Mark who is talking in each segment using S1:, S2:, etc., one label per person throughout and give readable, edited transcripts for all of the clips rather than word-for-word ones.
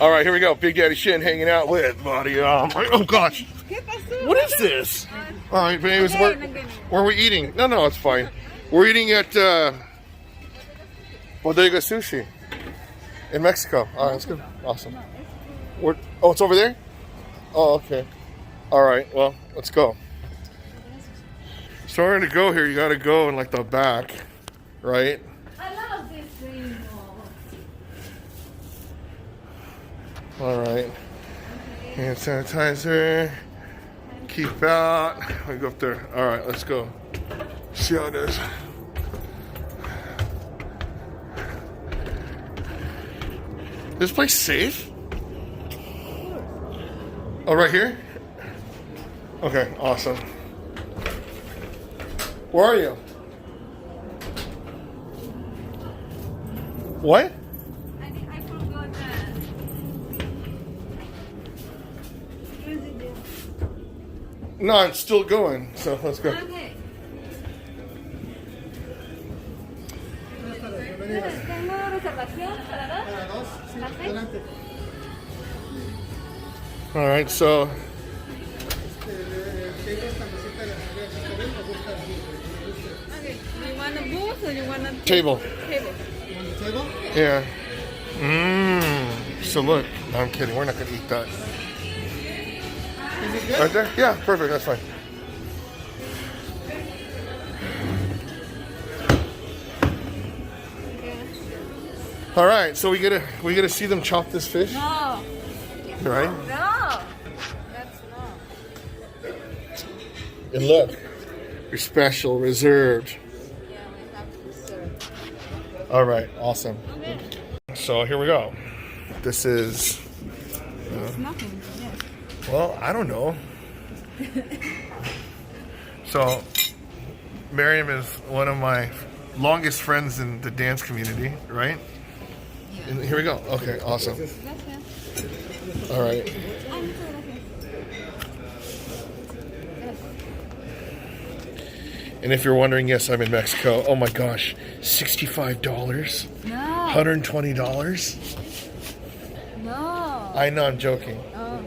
S1: All right, here we go. Big Daddy Shin hanging out with Maryam. Oh gosh, what is this? All right, but anyways, where are we eating? No, it's fine. We're eating at Bodega Sushi in Mexico. All right, that's good. Awesome. Oh, it's over there? Oh, okay. All right, well, let's go. So we're gonna go here. You gotta go in like the back, right?
S2: I love this thing.
S1: All right. Hand sanitizer. Keep out. We go up there. All right, let's go. See how it is. This place safe? Oh, right here? Okay, awesome. Where are you? What?
S2: I forgot that.
S1: No, it's still going, so let's go.
S2: Okay. Tengo reservación para dos. Café.
S1: All right, so
S2: Okay. You want a booth or you want a
S1: table.
S2: table?
S3: Table?
S1: Yeah. So look, no, I'm kidding. We're not gonna eat that.
S3: Is it good?
S1: Right there? Yeah, perfect. That's fine. All right, so we get to see them chop this fish,
S2: No.
S1: right?
S2: No. That's not.
S1: And look, your special reserved.
S2: Yeah, we have to serve.
S1: All right, awesome.
S2: Okay.
S1: So here we go. This is,
S2: It's nothing. Yes.
S1: well, I don't know. So, Maryam is one of my longest friends in the dance community, right?
S2: Yeah.
S1: And here we go. Okay, awesome.
S2: Gracias.
S1: All right.
S2: Ay, muchas gracias.
S1: And if you're wondering, yes, I'm in Mexico. Oh my gosh, $65,
S2: No.
S1: $120.
S2: No.
S1: I know, I'm joking.
S2: Oh.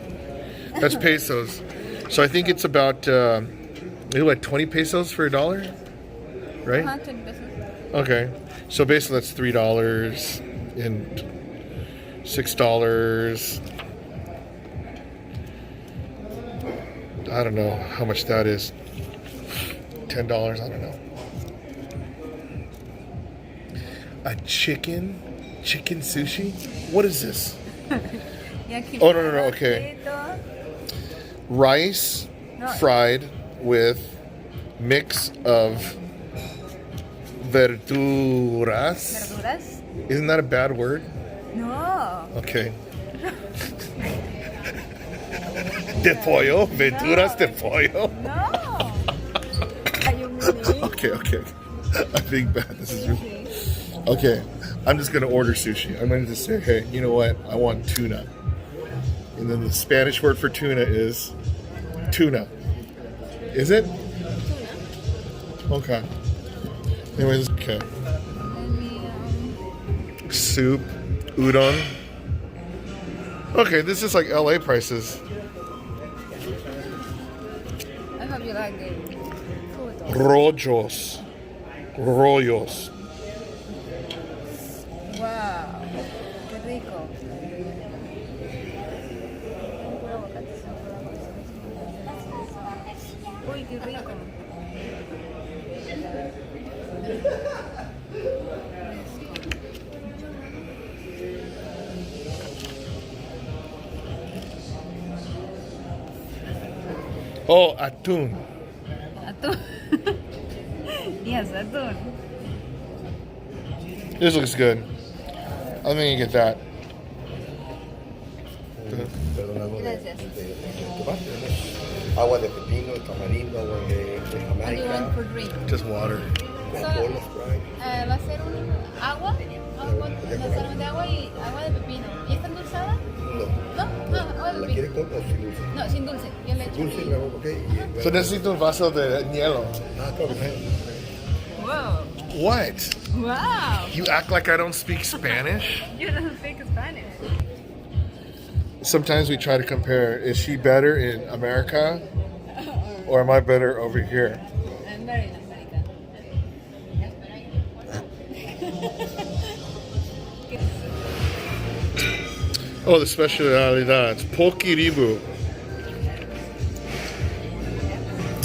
S1: That's pesos. So I think it's about maybe like 20 pesos for $1, right?
S2: 100 pesos.
S1: Okay, so basically that's $3 and $6. I don't know how much that is. $10, I don't know. A chicken sushi? What is this? Oh, no, okay. Rice fried with mix of verduras.
S2: Verduras?
S1: Isn't that a bad word?
S2: No.
S1: Okay. De pollo, verduras de pollo.
S2: No. Are you really?
S1: Okay. I'm being bad. This is really... Okay, I'm just gonna order sushi. I'm gonna just say, hey, you know what? I want tuna. And then the Spanish word for tuna is tuna. Is it? Okay. Anyways, okay. Soup, udon. Okay, this is like LA prices.
S2: I hope you like the food.
S1: Rollos.
S2: Wow. Qué rico. Uy, qué rico.
S1: Oh, atún.
S2: Atún. Yes, atún.
S1: This looks good. I think you get that.
S2: Gracias.
S4: Agua de pepino, tamarindo, agua de
S2: What do you
S4: Jamaica,
S2: want for drink?
S1: Just water.
S4: Coca-Cola, Sprite.
S2: Va a ser un agua, necesariamente agua y agua de pepino. ¿Y está endulzada?
S4: No.
S2: No, agua de
S4: ¿La
S2: pepino.
S4: quiere con o sin dulce?
S2: No, sin dulce. Yo le echo.
S4: Dulce, luego, ok. Y
S1: So necesito un vaso de hielo.
S4: claro.
S2: Wow.
S1: What?
S2: Wow.
S1: You act like I don't speak Spanish?
S2: You don't speak Spanish.
S1: sometimes we try to compare. Is she better in America, or am I better over here?
S2: I'm very in America.
S1: Oh, the specialidad. Pokiribu.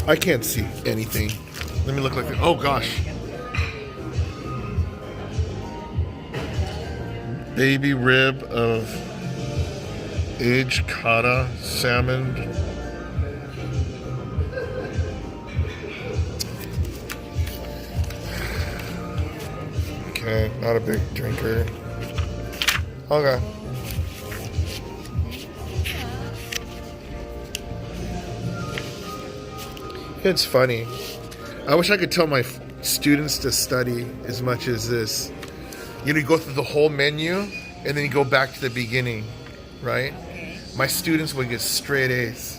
S1: I can't see anything. Let me look like that. Oh, gosh. Baby rib of aged kata salmon. Okay, not a big drinker. Okay. It's funny. I wish I could tell my students to study as much as this. You know, you go through the whole menu and then you go back to the beginning, right? My students would get straight A's.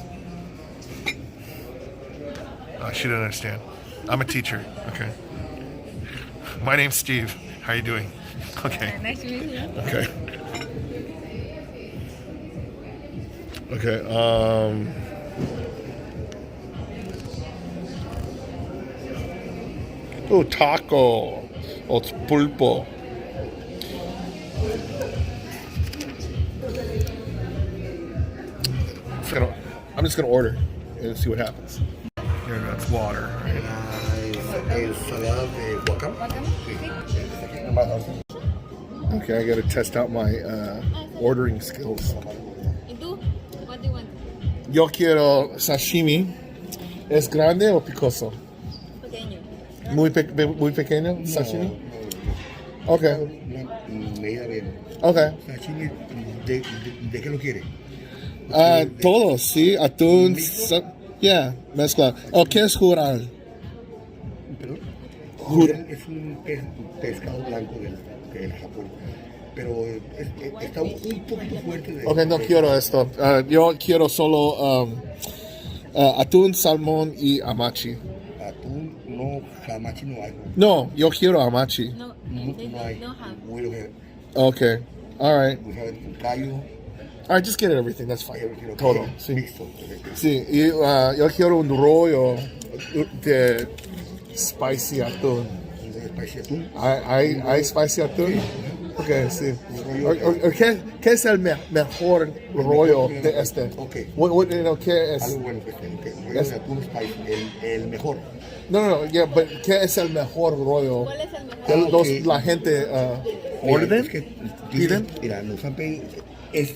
S1: Oh, she didn't understand. I'm a teacher. Okay. My name's Steve. How you doing? Okay.
S2: Nice to meet you.
S1: Okay. Okay. Oh, taco. Oh, it's pulpo. I'm just gonna order and see what happens. Here, that's water. Right?
S4: Ensalada de guacamole.
S1: Okay, I gotta test out my ordering skills.
S2: ¿Y tú? What do you want?
S1: Yo quiero sashimi. ¿Es grande o picoso?
S2: Pequeño.
S1: Muy pequeño, sashimi. Okay.
S4: Una medida bien.
S1: Okay.
S4: Sashimi, ¿de qué lo quiere?
S1: Todo, sí, atún, yeah, mezcla. ¿O qué es jural?
S4: ¿Perdón?
S1: Jura-
S4: Es un pescado blanco del Japón, pero está un poquito fuerte.
S1: Ok, no quiero esto. Yo quiero solo atún, salmón y amachi.
S4: Atún, no, hamachi no hay.
S1: No, yo quiero amachi.
S2: No,
S4: No,
S2: they
S4: no hay.
S2: don't have.
S4: We don't have.
S1: Okay, all right.
S4: We have callo.
S1: All right, just get everything, that's fine.
S4: Everything, okay.
S1: Todo, sí.
S4: Mixto.
S1: Sí, y yo quiero un rollo de spicy atún.
S4: Spicy atún.
S1: ¿Hay spicy atún? Ok, sí. ¿Qué es el mejor rollo de este?
S4: Ok.
S1: ¿Qué es?
S4: Algo bueno que esté. Rollo de atún spicy, el mejor.
S1: No, yeah, but ¿qué es el mejor rollo?
S2: ¿Cuál es el mejor?
S1: Que
S4: Ok.
S1: la gente orden,
S4: Es que
S1: piden.
S4: Mira, nos han pedido, eso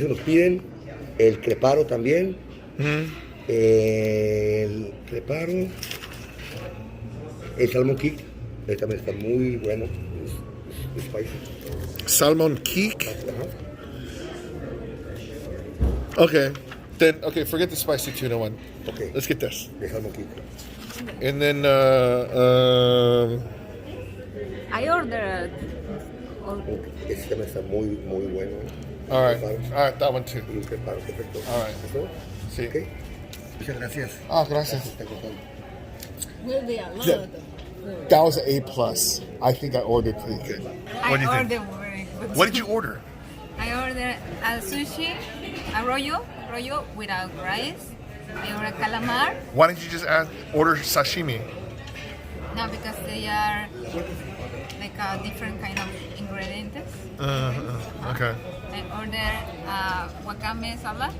S4: nos piden, el creparo también, el creparo, el salmon cake, también está muy bueno, es spicy.
S1: Salmon Cake.
S4: Ajá.
S1: Okay, then forget the spicy tuna one.
S4: Okay.
S1: Let's get this.
S4: El salmon cake.
S1: And then
S2: I ordered.
S4: Ese también está muy bueno.
S1: all right, that one too.
S4: Y un creparo, perfecto.
S1: All right.
S4: ¿Listo?
S1: Sí.
S4: Ok. Muchas gracias.
S1: Ah, gracias.
S4: Está contando.
S2: Will be a lot.
S1: Yeah. That was an A+. I think I ordered pretty good.
S2: I
S1: What do you think?
S2: ordered very good.
S1: What did you order?
S2: I ordered a sushi, a rollo without rice. I ordered calamar.
S1: Why didn't you just order sashimi?
S2: No, because they are like a different kind of ingredients.
S1: Okay.
S2: I ordered wakame salad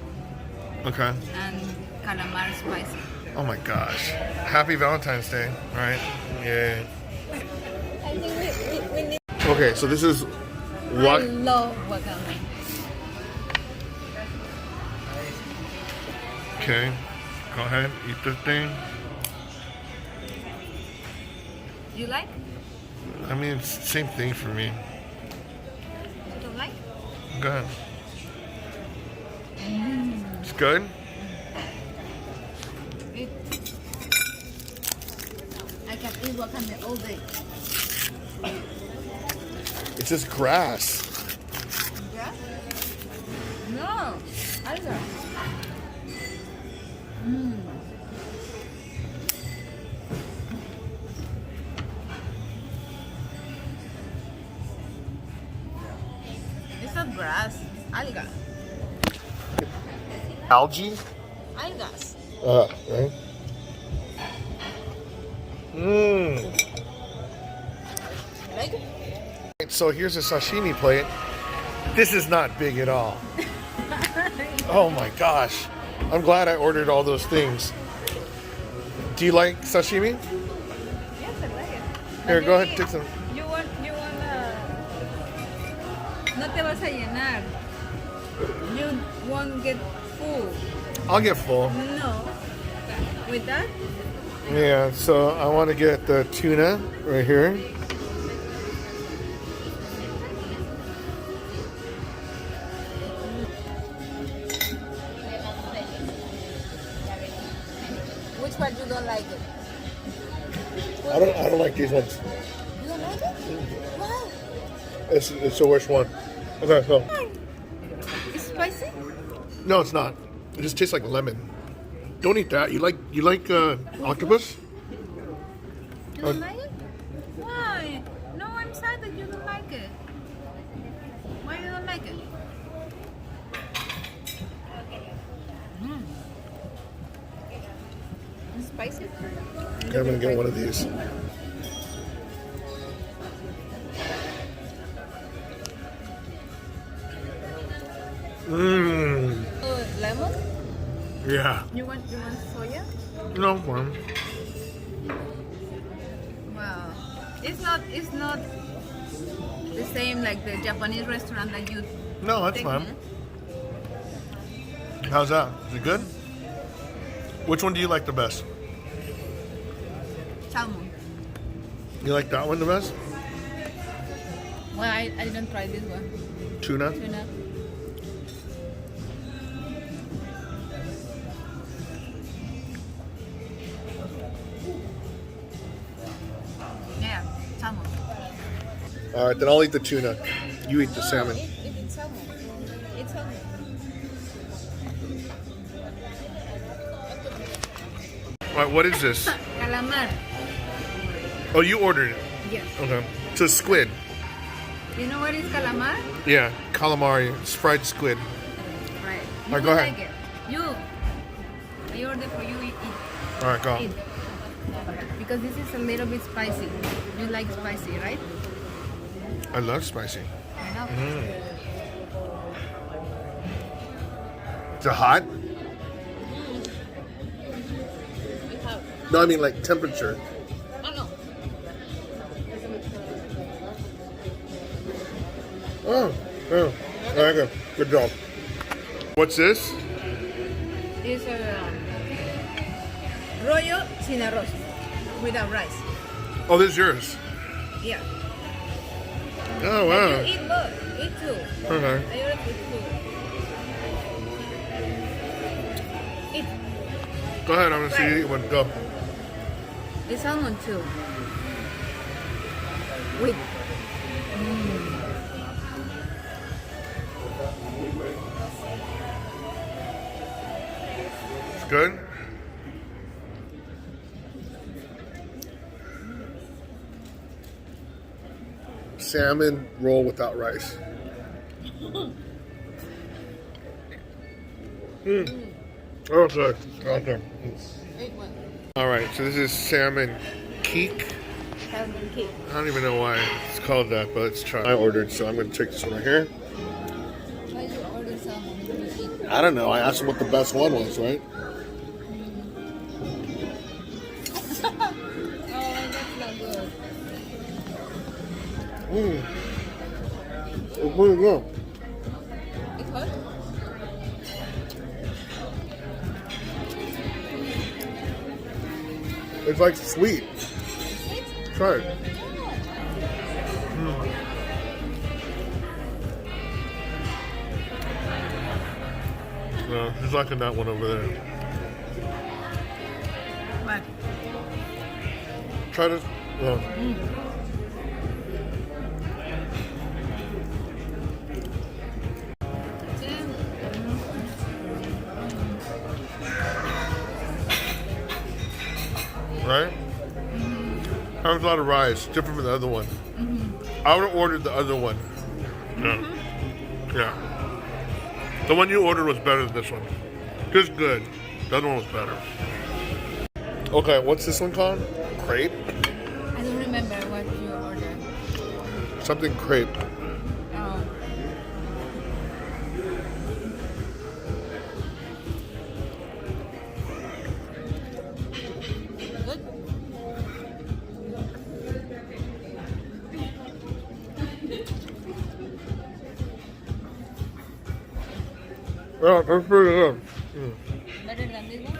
S1: Okay.
S2: and calamar spicy.
S1: Oh my gosh. Happy Valentine's Day, right? Yay.
S2: I think we need.
S1: Okay, so this is
S2: I
S1: what
S2: love wakame.
S1: okay. Go ahead, eat this thing.
S2: You like?
S1: I mean it's the same thing for me.
S2: You don't like?
S1: Go ahead. It's good?
S2: It, I can eat wakame all day.
S1: It's just grass.
S2: Yeah? No, alga. It's not grass, it's alga.
S1: Algae?
S2: Algas.
S1: Right. Mmm.
S2: Like it?
S1: So here's a sashimi plate. This is not big at all. Oh my gosh. I'm glad I ordered all those things. Do you like sashimi?
S2: Yes, I like it.
S1: Here,
S2: But
S1: go
S2: you
S1: ahead, take some.
S2: You want no te vas a llenar. You won't get full.
S1: I'll get full.
S2: No. With that?
S1: Yeah, so I want to get the tuna right here.
S2: Which one you don't like it?
S1: I don't like these ones.
S2: You don't like it? Why?
S1: It's the worst one. Okay, so.
S2: It's spicy?
S1: No, it's not. It just tastes like lemon. Don't eat that. You like octopus?
S2: You don't like it? Why? No, I'm sad that you don't like it. Why you don't like it? It's spicy?
S1: Okay, I'm gonna get one of these. Mmm.
S2: Lemon?
S1: Yeah.
S2: You want soya?
S1: No one.
S2: Wow. It's not the same like the Japanese restaurant that you
S1: No, that's
S2: take
S1: fine.
S2: in.
S1: How's that? Is it good? Which one do you like the best?
S2: Salmon.
S1: You like that one the best?
S2: Well, I didn't try this one.
S1: Tuna?
S2: Tuna. Yeah, salmon.
S1: All right, then I'll eat the tuna. You eat the salmon.
S2: It's salmon. It's salmon.
S1: All right, what is this?
S2: Calamar.
S1: Oh, you ordered it.
S2: Yes.
S1: Okay. It's a squid.
S2: You know what is calamar?
S1: Yeah, calamari. It's fried squid.
S2: Right.
S1: All right, go ahead.
S2: Like it. I ordered for you. Eat.
S1: All right, go.
S2: Eat. Because this is a little bit spicy. You like spicy, right?
S1: I love spicy.
S2: I know.
S1: Is it hot? No, I mean like temperature.
S2: Oh no.
S1: Oh, oh. Okay, good job. What's this?
S2: It's a rollo sin arroz without rice.
S1: Oh, this is yours.
S2: Yeah.
S1: Oh, wow.
S2: You eat both. Eat two.
S1: Okay.
S2: I ordered with two. Eat.
S1: Go ahead, I'm gonna see you eat one. Go.
S2: It's salmon too. With
S1: It's good. Salmon roll without rice. Oh, it's good. Okay.
S2: eat one.
S1: All right, so this is salmon cake.
S2: Salmon cake.
S1: I don't even know why it's called that, but let's try. I ordered, so I'm going to take this one right here.
S2: Why you order salmon? You eat.
S1: I don't know. I asked him what the best one was, right?
S2: Oh, that's not good.
S1: It's pretty good.
S2: It's hot?
S1: It's like sweet.
S2: Sweet?
S1: Try it. No, he's liking that one over there.
S2: What?
S1: Try this. Yeah. Right? Has a lot of rice, different from the other one. I would have ordered the other one. Yeah. Yeah. The one you ordered was better than this one. Just good. The other one was better. Okay, what's this one called? Crepe?
S2: I don't remember what you ordered.
S1: Something crepe.
S2: Oh. Good.
S1: Yeah, that's pretty good.
S2: Better than this one?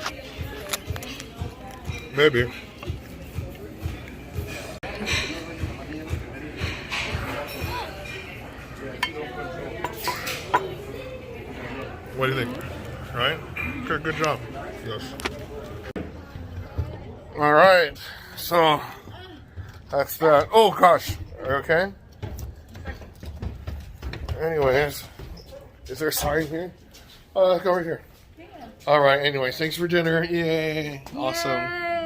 S1: Maybe. What do you think? Right? Okay, good job. Yes. All right. So that's that. Oh gosh. Okay. Anyways, is there a sign here? Go over here. All right. Anyways, thanks for dinner. Yay! Awesome.
S2: Yay.